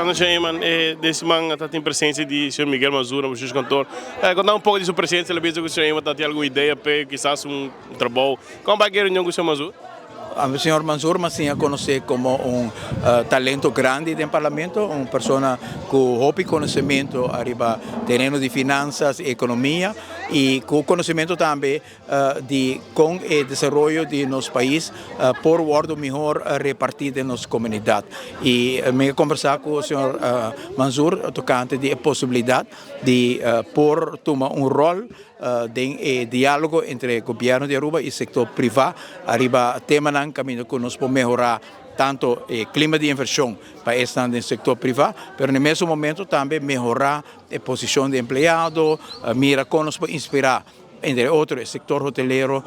Fernando Scheiman, desse man tem presença de Sr. Miguel Mazur, no juiz cantor. Contar um pouco de sua presença, ele pensa que o Scheiman tem alguma ideia, quizás trabalho. Como vai que reunião com o Sr. Mazur? O senhor Mansour me a conhecer como talento grande no parlamento, uma pessoa com rápido conhecimento arriba terreno de finanças e economia e com conhecimento também de com o desenvolvimento de nosso país por o melhor repartido em nossa comunidade. E me conversar com o senhor Mansour tocante de possibilidade de por tomar rol de diálogo entre o governo de Aruba e o setor privado, arriba tema nan caminho que nos pode melhorar tanto o clima de inversão para estar no setor privado, mas no mesmo momento também melhorar a posição de empregado, mira como nos pode inspirar entre outros, o setor hoteleiro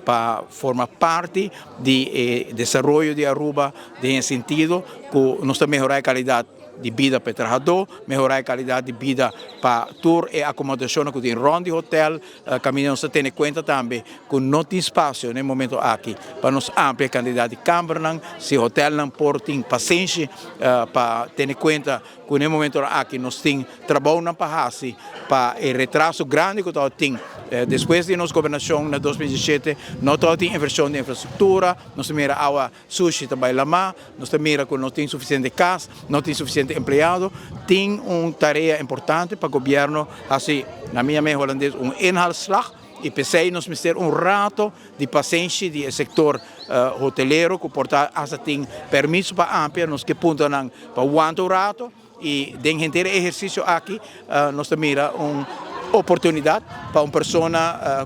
para formar parte do desenvolvimento de Aruba, em sentido que nos melhorar a qualidade de vida para o trabalhador, melhorar a qualidade de vida para tour e acomodação que tem ronda de hotel, caminho se tem em conta também que não tem espaço no momento aqui para nos ampliar a quantidade de câmaras, se o hotel não pode ter paciência para ter em conta que no momento aqui nós temos trabalho na Pahasi para o retraso grande que nós temos. Depois de nossa governação em 2017, nós temos inversão de infraestrutura, nós temos água sushi também lá, nós temos que não tem suficiente casa, não tem suficiente empregado, tem uma tarefa importante para o governo, assim, na minha mente holandesa, inhaalslag. E pensei nós ter rato de paciência do setor hoteleiro, que portanto tem permisso para ampliar, nós que pontam para o rato, e dentro do exercício aqui, nós temos oportunidade para uma pessoa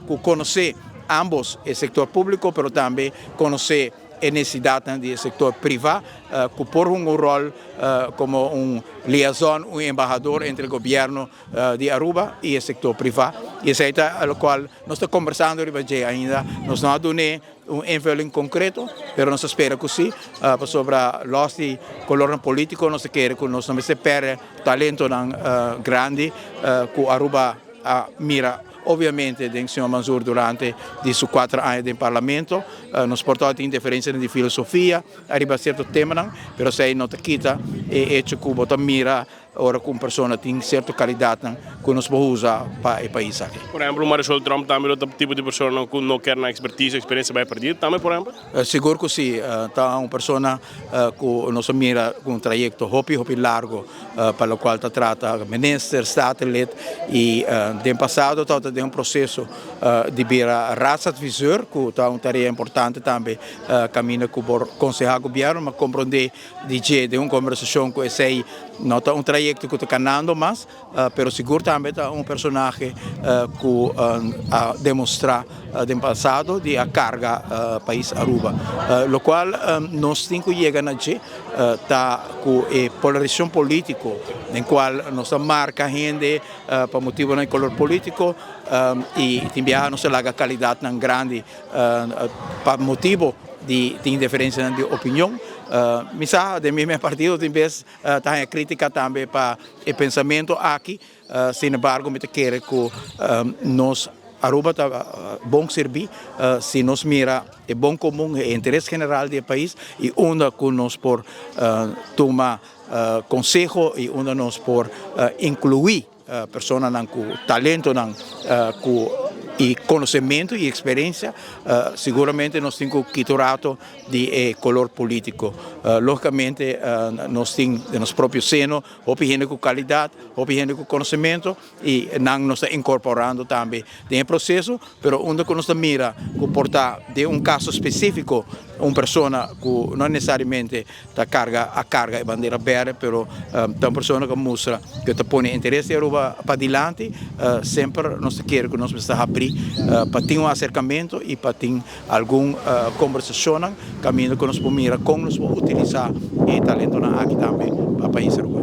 que conhece ambos o setor público, mas também conhece a necessidade do setor privado, que por rol como liaison, embaixador entre o governo de Aruba e o setor privado. E isso é o qual nós estamos conversando ainda, nós não damos envelo concreto, mas nós esperamos que sim, sobre os de color político, nós queremos que nós não se perca talento grande que Aruba mira. Obviamente, o senhor Mansour, durante os 4 anos de parlamento, nos portou em diferença de filosofia, arriba a certo tema, mas se não quita, é hecho que o mira ora com pessoa tem certa qualidade que nos pode usar para o país aqui. Por exemplo, o Marechal Trump também é outro tipo de pessoa que não quer na expertise, experiência vai perder, também, por exemplo? Seguro que sim, está uma pessoa que nos mira com um trajeto muito largo, para o qual trata ministro, satélite, e no passado está um processo de virar raça visor, que está uma tarefa importante também, caminho com o Conselho do Governo, mas compreender de uma conversação com esse não está um trajeto que está caminhando mais, mas seguro também está um personagem que a demonstrar no passado de a carga país Aruba, o qual nós temos que chegar a está com a polarização política, em qual nós marca a gente para motivo de color político e também não se larga qualidade tão grande para motivo de diferença de opinião. Misa de meu partido tem vez tem crítica também para o pensamento aqui, sem embargo me quer que nós Aruba está bom servir se nos mira é bom comum é interesse general do país e onde que nós por tomar conselho e onde nós por incluir pessoas com talento e conhecimento e experiência, seguramente nós temos que quitar de color político. Logicamente, nós temos no nosso próprio seno, gente com qualidade, gente com conhecimento e nós estamos incorporando também no processo, mas onde nós mira que porta de um caso específico, uma pessoa que não necessariamente a carga e bandeira verde, mas uma pessoa que mostra que está põe interesse de Aruba para adiante, sempre nós queremos que nós precisamos abrir para ter um acercamento e para ter alguma conversação, caminho que nós podemos mirar como nós podemos utilizar e talento aqui também para o país Aruba.